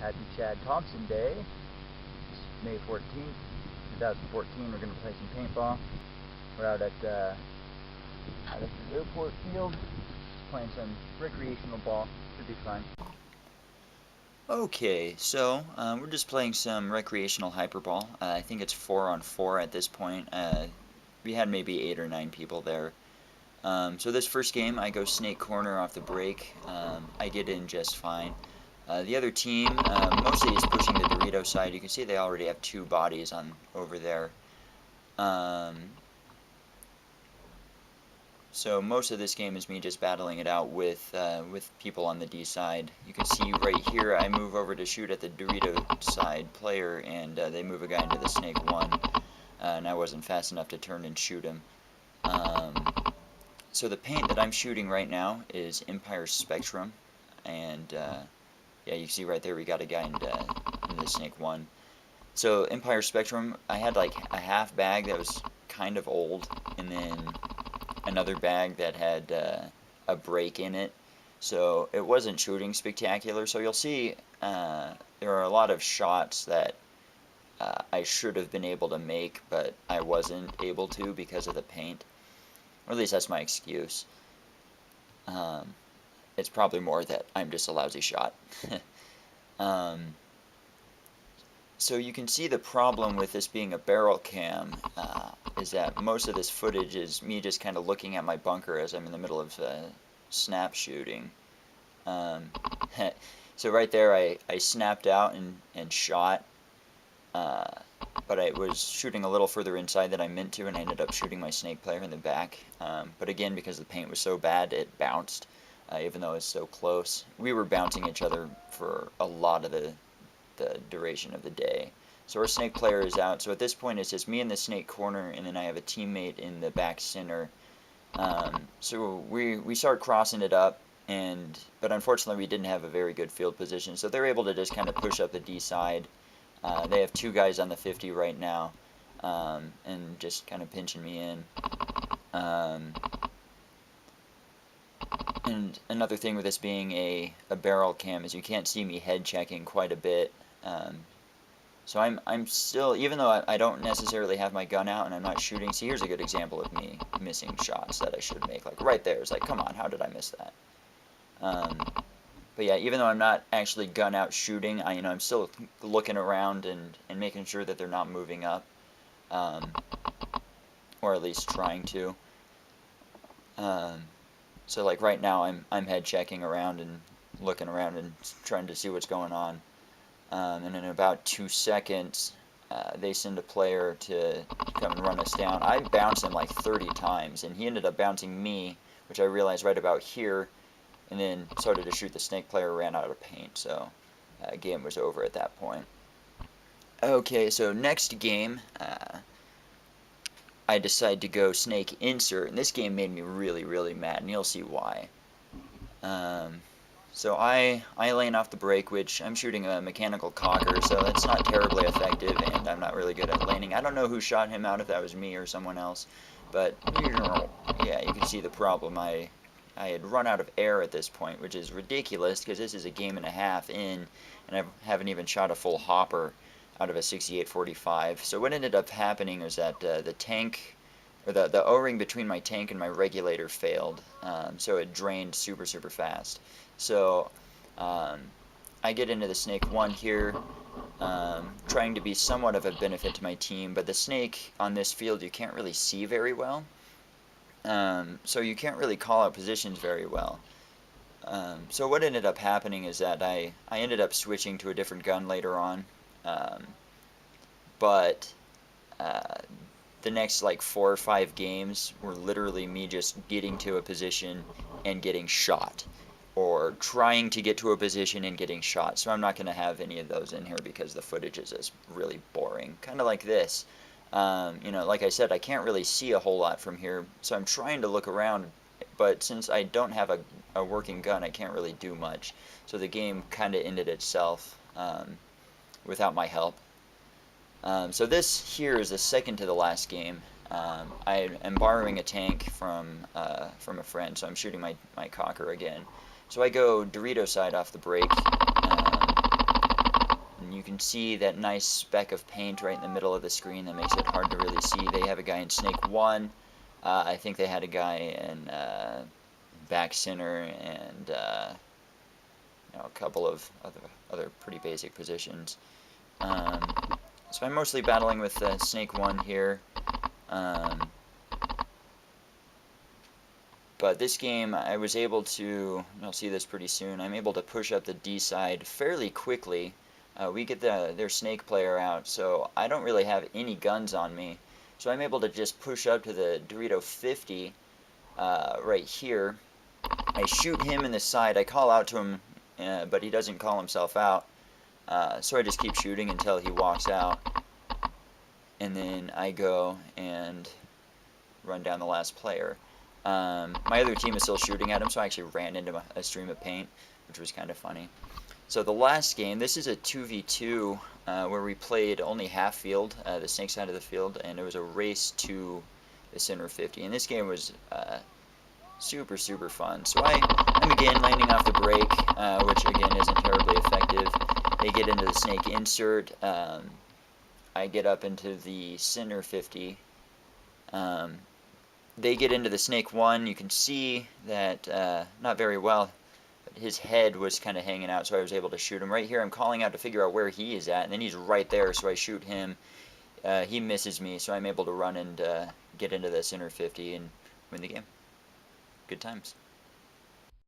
Happy Chad Thompson Day. It's May 14th, 2014. We're going to play some paintball. We're out at the airport field playing some recreational ball. Should be fun. Okay, so we're just playing some recreational hyperball. I think it's 4-on-4 at this point. We had maybe 8 or 9 people there. So this first game, I go snake corner off the break. I get in just fine. The other team mostly is pushing the Dorito side. You can see they already have 2 bodies on over there. So most of this game is me just battling it out with people on the D side. You can see right here I move over to shoot at the Dorito side player, and they move a guy into the snake 1, and I wasn't fast enough to turn and shoot him. So the paint that I'm shooting right now is Empire Spectrum, and yeah, you can see right there we got a guy into the snake 1. So Empire Spectrum, I had like a half bag that was kind of old, and then another bag that had a break in it, so it wasn't shooting spectacular. So you'll see there are a lot of shots that I should have been able to make, but I wasn't able to because of the paint. Or at least that's my excuse. It's probably more that I'm just a lousy shot. So you can see the problem with this being a barrel cam is that most of this footage is me just kind of looking at my bunker as I'm in the middle of snap shooting. So right there I snapped out and shot, but I was shooting a little further inside than I meant to, and I ended up shooting my snake player in the back. But again, because the paint was so bad, it bounced, even though it was so close. We were bouncing each other for a lot of the duration of the day. So our snake player is out. So at this point it's just me in the snake corner, and then I have a teammate in the back center. So we start crossing it up, but unfortunately we didn't have a very good field position. So they're able to just kind of push up the D side. They have 2 guys on the 50 right now, and just kind of pinching me in. And another thing with this being a barrel cam is you can't see me head checking quite a bit. So I'm still, even though I don't necessarily have my gun out and I'm not shooting. See, here's a good example of me missing shots that I should make. Like right there, it's like, come on, how did I miss that? But yeah, even though I'm not actually gun out shooting, I'm still looking around and making sure that they're not moving up, or at least trying to. So like right now I'm head checking around and looking around and trying to see what's going on. And in about 2 seconds, they send a player to come and run us down. I bounced him like 30 times, and he ended up bouncing me, which I realized right about here, and then started to shoot the snake player, ran out of paint, so game was over at that point. Okay, so next game, I decided to go snake insert, and this game made me really, really mad, and you'll see why. So I lane off the break, which I'm shooting a mechanical cocker, so that's not terribly effective, and I'm not really good at laning. I don't know who shot him out, if that was me or someone else, but yeah, you can see the problem. I had run out of air at this point, which is ridiculous because this is a game and a half in, and I haven't even shot a full hopper out of a 68-45. So what ended up happening was that the tank, or the O-ring between my tank and my regulator failed, so it drained super fast. So I get into the snake 1 here, trying to be somewhat of a benefit to my team, but the snake on this field you can't really see very well, so you can't really call out positions very well. So what ended up happening is that I ended up switching to a different gun later on, but the next like 4 or 5 games were literally me just getting to a position and getting shot, or trying to get to a position and getting shot. So I'm not going to have any of those in here because the footage is just really boring. Kind of like this. Like I said, I can't really see a whole lot from here, so I'm trying to look around, but since I don't have a working gun, I can't really do much. So the game kind of ended itself without my help. So this here is the second to the last game. I am borrowing a tank from a friend, so I'm shooting my cocker again. So I go Dorito side off the break, and you can see that nice speck of paint right in the middle of the screen that makes it hard to really see. They have a guy in Snake 1. I think they had a guy in back center, and a couple of other pretty basic positions. So I'm mostly battling with Snake 1 here. But this game, I was able to, you'll see this pretty soon, I'm able to push up the D side fairly quickly. We get their Snake player out, so I don't really have any guns on me. So I'm able to just push up to the Dorito 50 right here. I shoot him in the side. I call out to him, but he doesn't call himself out. So I just keep shooting until he walks out. And then I go and run down the last player. My other team is still shooting at him, so I actually ran into a stream of paint, which was kind of funny. So the last game, this is a 2v2 where we played only half field, the Snake side of the field, and it was a race to the center 50. And this game was super, super fun. So I'm again landing off the break, which again isn't terribly effective. They get into the Snake insert. I get up into the center 50. They get into the Snake 1. You can see that not very well, but his head was kind of hanging out, so I was able to shoot him. Right here, I'm calling out to figure out where he is at, and then he's right there, so I shoot him. He misses me, so I'm able to run and get into the center 50 and win the game. Good times.